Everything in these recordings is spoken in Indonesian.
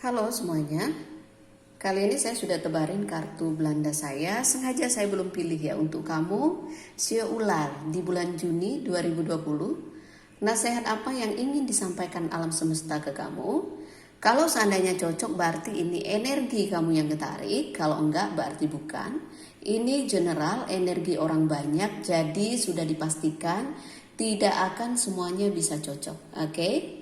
Halo semuanya, kali ini saya sudah tebarin kartu Belanda saya. Sengaja saya belum pilih ya untuk kamu, sio ular di bulan Juni 2020. Nasihat apa yang ingin disampaikan alam semesta ke kamu? Kalau seandainya cocok berarti ini energi kamu yang ketarik, kalau enggak berarti bukan. Ini general energi orang banyak, jadi sudah dipastikan tidak akan semuanya bisa cocok, oke?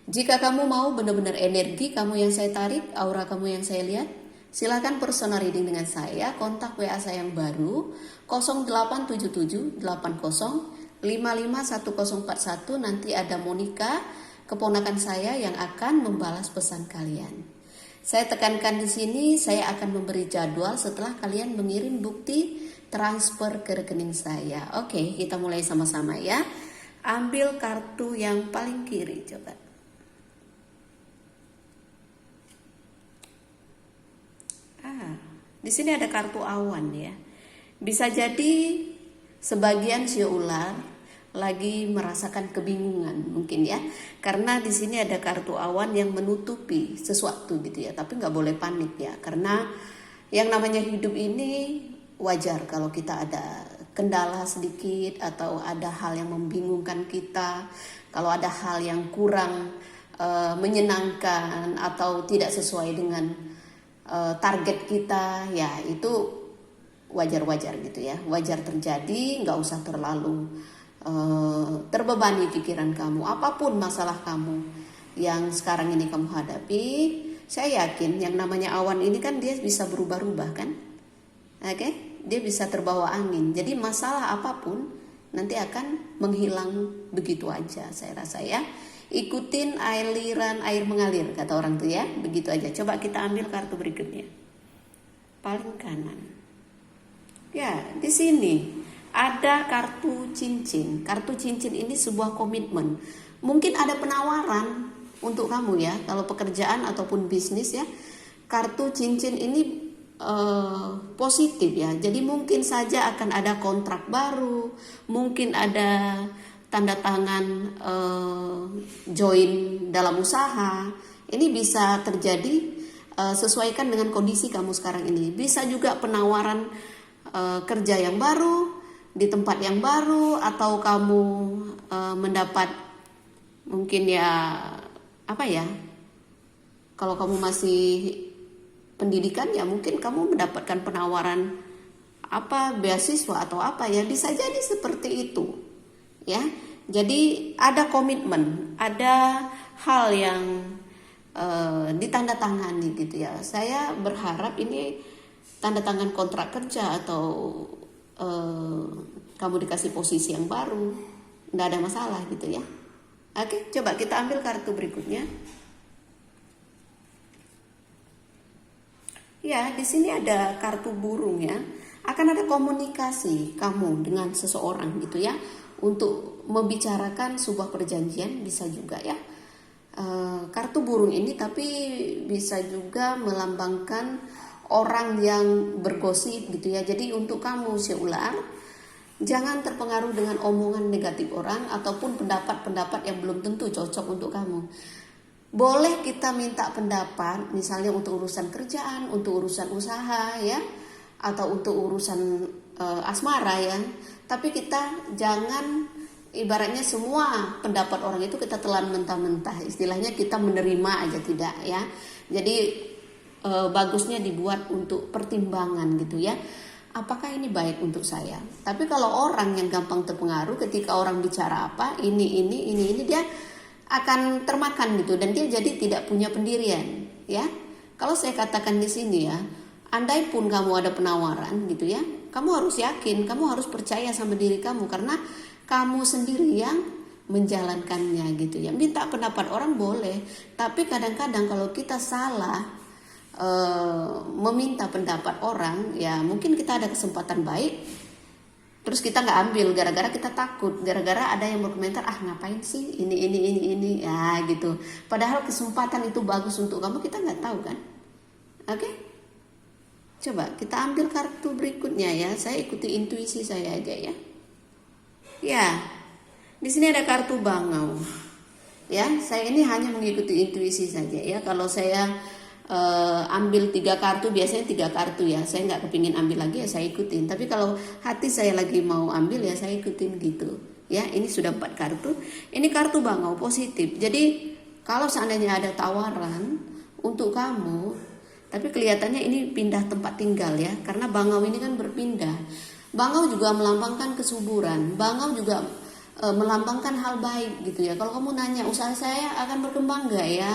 Jika kamu mau benar-benar energi kamu yang saya tarik, aura kamu yang saya lihat, silakan personal reading dengan saya. Kontak WA saya yang baru 0877 80 551041. Nanti ada Monica, keponakan saya yang akan membalas pesan kalian. Saya tekankan di sini, saya akan memberi jadwal setelah kalian mengirim bukti transfer ke rekening saya. Oke, kita mulai sama-sama ya. Ambil kartu yang paling kiri coba. Di sini ada kartu awan ya. Bisa jadi sebagian sio ular lagi merasakan kebingungan mungkin ya. Karena di sini ada kartu awan yang menutupi sesuatu gitu ya. Tapi nggak boleh panik ya. Karena yang namanya hidup ini wajar kalau kita ada kendala sedikit atau ada hal yang membingungkan kita. Kalau ada hal yang kurang menyenangkan atau tidak sesuai dengan target kita, ya itu wajar-wajar gitu ya, wajar terjadi, nggak usah terlalu terbebani pikiran kamu. Apapun masalah kamu yang sekarang ini kamu hadapi, saya yakin yang namanya awan ini kan dia bisa berubah-ubah kan, oke? Dia bisa terbawa angin, jadi masalah apapun nanti akan menghilang begitu aja, saya rasa ya. Ikutin aliran air mengalir kata orang tuh ya, begitu aja. Coba kita ambil kartu berikutnya, paling kanan. Ya, di sini ada kartu cincin. Kartu cincin ini sebuah komitmen. Mungkin ada penawaran untuk kamu ya, kalau pekerjaan ataupun bisnis ya. Kartu cincin ini positif ya. Jadi mungkin saja akan ada kontrak baru, mungkin ada tanda tangan join dalam usaha. Ini bisa terjadi, sesuaikan dengan kondisi kamu sekarang ini. Bisa juga penawaran kerja yang baru di tempat yang baru, atau kamu mendapat mungkin ya apa ya, kalau kamu masih pendidikan ya mungkin kamu mendapatkan penawaran apa, beasiswa atau apa ya, bisa jadi seperti itu ya. Jadi ada komitmen, ada hal yang ditandatangani gitu ya. Saya berharap ini tanda tangan kontrak kerja atau kamu dikasih posisi yang baru, nggak ada masalah gitu ya. Oke, coba kita ambil kartu berikutnya. Ya, di sini ada kartu burung ya. Akan ada komunikasi kamu dengan seseorang gitu ya, untuk membicarakan sebuah perjanjian, bisa juga ya. Kartu burung ini tapi bisa juga melambangkan orang yang bergosip gitu ya. Jadi untuk kamu si ular, jangan terpengaruh dengan omongan negatif orang ataupun pendapat-pendapat yang belum tentu cocok untuk kamu. Boleh kita minta pendapat misalnya untuk urusan kerjaan, untuk urusan usaha ya, atau untuk urusan asmara ya. Tapi kita jangan ibaratnya semua pendapat orang itu kita telan mentah-mentah. Istilahnya kita menerima aja, tidak ya. Jadi bagusnya dibuat untuk pertimbangan gitu ya. Apakah ini baik untuk saya? Tapi kalau orang yang gampang terpengaruh ketika orang bicara apa, ini dia akan termakan gitu, dan dia jadi tidak punya pendirian ya. Kalau saya katakan di sini ya, andai pun kamu ada penawaran gitu ya, kamu harus yakin, kamu harus percaya sama diri kamu, karena kamu sendiri yang menjalankannya gitu ya. Minta pendapat orang boleh, tapi kadang-kadang kalau kita salah meminta pendapat orang ya, mungkin kita ada kesempatan baik, terus kita nggak ambil gara-gara kita takut, gara-gara ada yang berkomentar, ah ngapain sih ini ya gitu. Padahal kesempatan itu bagus untuk kamu, kita nggak tahu kan. Oke? Coba kita ambil kartu berikutnya ya. Saya ikuti intuisi saya aja ya. Ya, di sini ada kartu bangau. Ya, saya ini hanya mengikuti intuisi saja ya. Kalau saya ambil 3 kartu, biasanya 3 kartu ya, saya nggak kepingin ambil lagi ya saya ikutin. Tapi kalau hati saya lagi mau ambil ya saya ikutin gitu ya. Ini sudah 4 kartu, ini kartu bangau positif. Jadi kalau seandainya ada tawaran untuk kamu, tapi kelihatannya ini pindah tempat tinggal ya, karena bangau ini kan berpindah. Bangau juga melambangkan kesuburan, bangau juga melambangkan hal baik gitu ya. Kalau kamu nanya usaha saya akan berkembang nggak ya,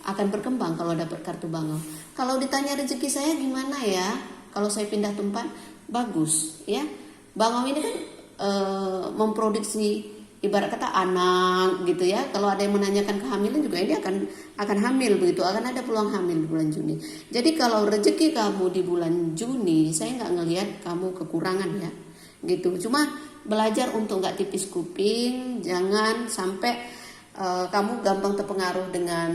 akan berkembang kalau dapat kartu bangau. Kalau ditanya rezeki saya gimana ya, kalau saya pindah tempat, bagus ya. Bangau ini kan memproduksi ibarat kata anak gitu ya. Kalau ada yang menanyakan kehamilan juga ini akan hamil begitu, akan ada peluang hamil di bulan Juni. Jadi kalau rezeki kamu di bulan Juni, saya nggak ngelihat kamu kekurangan ya gitu. Cuma belajar untuk nggak tipis kuping, jangan sampai kamu gampang terpengaruh dengan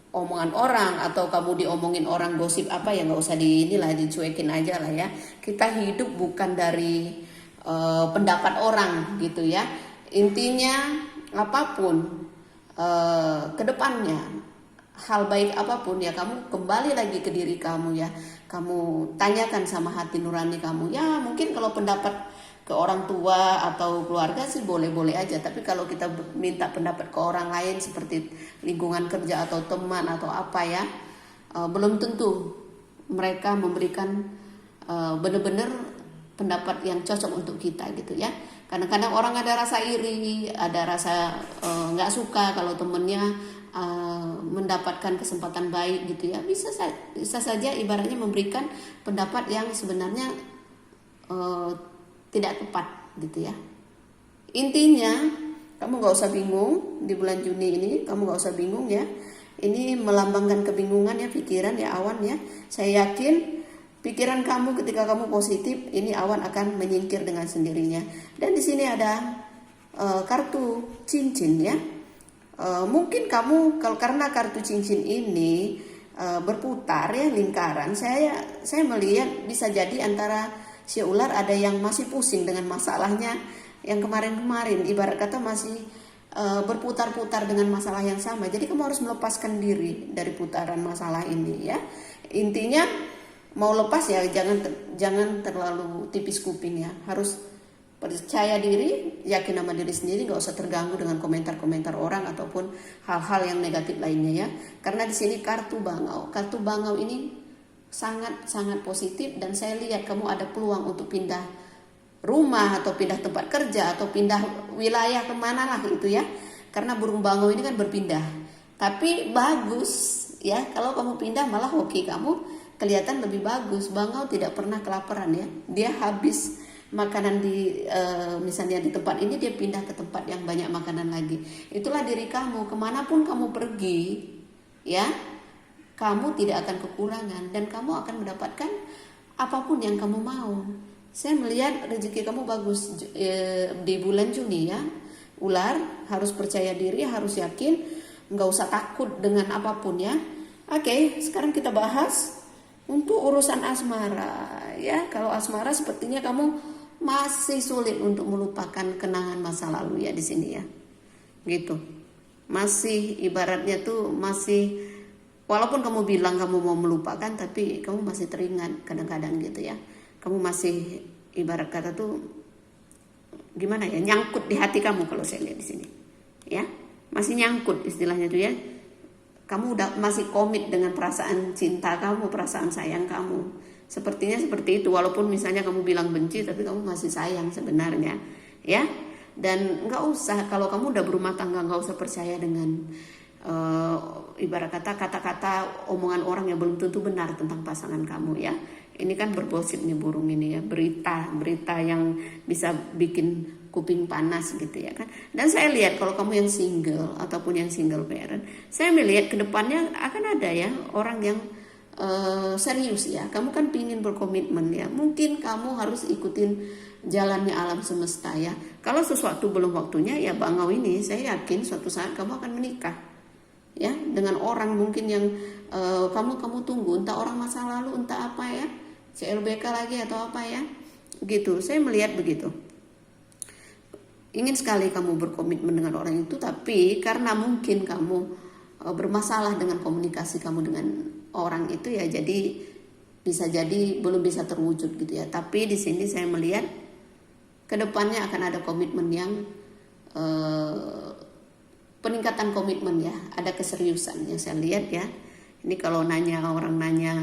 omongan orang, atau kamu diomongin orang gosip apa ya, nggak usah dicuekin aja lah ya. Kita hidup bukan dari pendapat orang gitu ya. Intinya apapun kedepannya, hal baik apapun ya, kamu kembali lagi ke diri kamu ya. Kamu tanyakan sama hati nurani kamu ya. Mungkin kalau pendapat ke orang tua atau keluarga sih boleh-boleh aja, tapi kalau kita minta pendapat ke orang lain seperti lingkungan kerja atau teman atau apa ya, belum tentu mereka memberikan benar-benar pendapat yang cocok untuk kita gitu ya. Kadang-kadang orang ada rasa iri, ada rasa nggak suka kalau temennya mendapatkan kesempatan baik gitu ya. Bisa saja ibaratnya memberikan pendapat yang sebenarnya tidak tepat gitu ya. Intinya kamu gak usah bingung di bulan Juni ini, kamu gak usah bingung ya. Ini melambangkan kebingungan ya, pikiran ya, awan ya. Saya yakin pikiran kamu ketika kamu positif, ini awan akan menyingkir dengan sendirinya. Dan di sini ada kartu cincin ya. Mungkin kamu karena kartu cincin ini berputar ya, lingkaran. Saya melihat bisa jadi antara si ular ada yang masih pusing dengan masalahnya yang kemarin-kemarin, ibarat kata masih berputar-putar dengan masalah yang sama. Jadi kamu harus melepaskan diri dari putaran masalah ini ya. Intinya mau lepas ya jangan terlalu tipis kuping ya. Harus percaya diri, yakin sama diri sendiri, nggak usah terganggu dengan komentar-komentar orang ataupun hal-hal yang negatif lainnya ya. Karena di sini kartu bangau ini sangat positif, dan saya lihat kamu ada peluang untuk pindah rumah atau pindah tempat kerja atau pindah wilayah kemana lah itu ya, karena burung bangau ini kan berpindah. Tapi bagus ya, kalau kamu pindah malah hoki kamu kelihatan lebih bagus. Bangau tidak pernah kelaparan ya, dia habis makanan di misalnya di tempat ini, dia pindah ke tempat yang banyak makanan lagi. Itulah diri kamu, kemanapun kamu pergi ya, kamu tidak akan kekurangan dan kamu akan mendapatkan apapun yang kamu mau. Saya melihat rezeki kamu bagus di bulan Juni ya. Ular harus percaya diri, harus yakin, nggak usah takut dengan apapun ya. Oke, sekarang kita bahas untuk urusan asmara ya. Kalau asmara sepertinya kamu masih sulit untuk melupakan kenangan masa lalu ya di sini ya. Gitu. Masih ibaratnya tuh masih, walaupun kamu bilang kamu mau melupakan, tapi kamu masih teringat kadang-kadang gitu ya. Kamu masih ibarat kata tuh gimana ya, nyangkut di hati kamu kalau saya lihat di sini. Ya, masih nyangkut istilahnya tuh ya. Kamu udah masih komit dengan perasaan cinta kamu, perasaan sayang kamu. Sepertinya seperti itu, walaupun misalnya kamu bilang benci, tapi kamu masih sayang sebenarnya. Ya, dan nggak usah, kalau kamu udah berumah tangga, nggak usah percaya dengan ibarat kata-kata omongan orang yang belum tentu benar tentang pasangan kamu ya. Ini kan bergosip nih burung ini ya, berita yang bisa bikin kuping panas gitu ya kan. Dan saya lihat kalau kamu yang single ataupun yang single parent, saya melihat kedepannya akan ada ya orang yang serius ya. Kamu kan pingin berkomitmen ya, mungkin kamu harus ikutin jalannya alam semesta ya. Kalau sesuatu belum waktunya ya, bangau ini saya yakin suatu saat kamu akan menikah ya dengan orang mungkin yang kamu tunggu, entah orang masa lalu, entah apa ya, CLBK lagi atau apa ya gitu. Saya melihat begitu. ingin sekali kamu berkomitmen dengan orang itu, tapi karena mungkin kamu bermasalah dengan komunikasi kamu dengan orang itu ya, jadi bisa jadi belum bisa terwujud gitu ya. Tapi di sini saya melihat kedepannya akan ada komitmen yang peningkatan komitmen ya, ada keseriusan yang saya lihat ya. Ini kalau orang nanya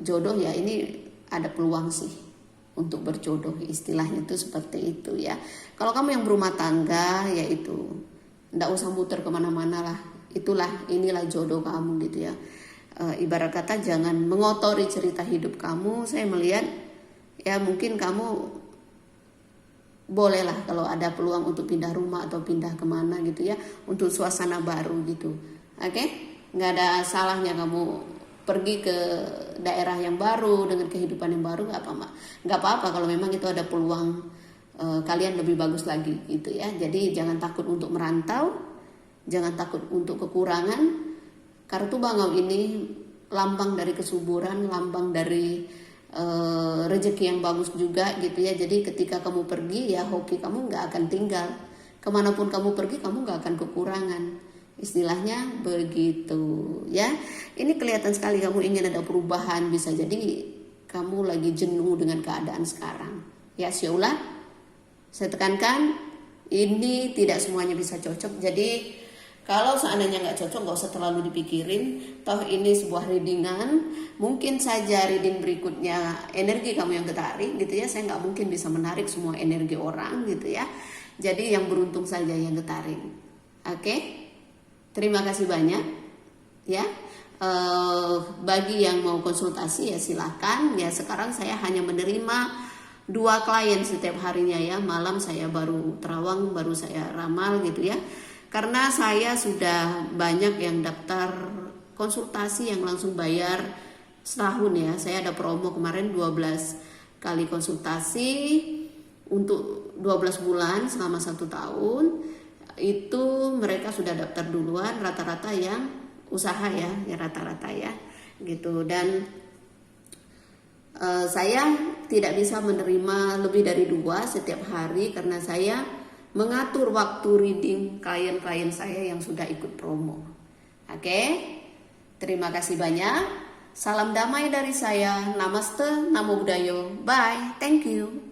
jodoh ya, ini ada peluang sih untuk berjodoh, istilahnya itu seperti itu ya. Kalau kamu yang berumah tangga ya itu ndak usah muter kemana-mana lah, inilah jodoh kamu gitu ya. Ibarat kata jangan mengotori cerita hidup kamu. Saya melihat ya mungkin kamu bolehlah kalau ada peluang untuk pindah rumah atau pindah kemana gitu ya, untuk suasana baru gitu. Oke? Nggak ada salahnya kamu pergi ke daerah yang baru dengan kehidupan yang baru, nggak apa-apa kalau memang itu ada peluang kalian lebih bagus lagi gitu ya. Jadi jangan takut untuk merantau, jangan takut untuk kekurangan. Kartu bangau ini lambang dari kesuburan, lambang dari rezeki yang bagus juga gitu ya. Jadi ketika kamu pergi ya hoki kamu nggak akan tinggal, kemanapun kamu pergi kamu nggak akan kekurangan. Istilahnya begitu ya. Ini kelihatan sekali kamu ingin ada perubahan, bisa jadi kamu lagi jenuh dengan keadaan sekarang ya. Syaulah, saya tekankan ini tidak semuanya bisa cocok. Jadi kalau seandainya nggak cocok nggak usah terlalu dipikirin, toh ini sebuah readingan. Mungkin saja reading berikutnya energi kamu yang ketarik gitu ya. Saya nggak mungkin bisa menarik semua energi orang gitu ya. Jadi yang beruntung saja yang ketarik. Oke? Terima kasih banyak ya. Bagi yang mau konsultasi ya silahkan ya. Sekarang saya hanya menerima 2 klien setiap harinya ya. Malam saya baru terawang, baru saya ramal gitu ya. Karena saya sudah banyak yang daftar konsultasi yang langsung bayar setahun ya. Saya ada promo kemarin 12 kali konsultasi untuk 12 bulan selama 1 tahun. Itu mereka sudah daftar duluan, rata-rata yang usaha ya rata-rata ya gitu. Dan saya tidak bisa menerima lebih dari 2 setiap hari karena saya mengatur waktu reading klien-klien saya yang sudah ikut promo. Oke, terima kasih banyak. Salam damai dari saya. Namaste, Namo Buddhaya. Bye, thank you.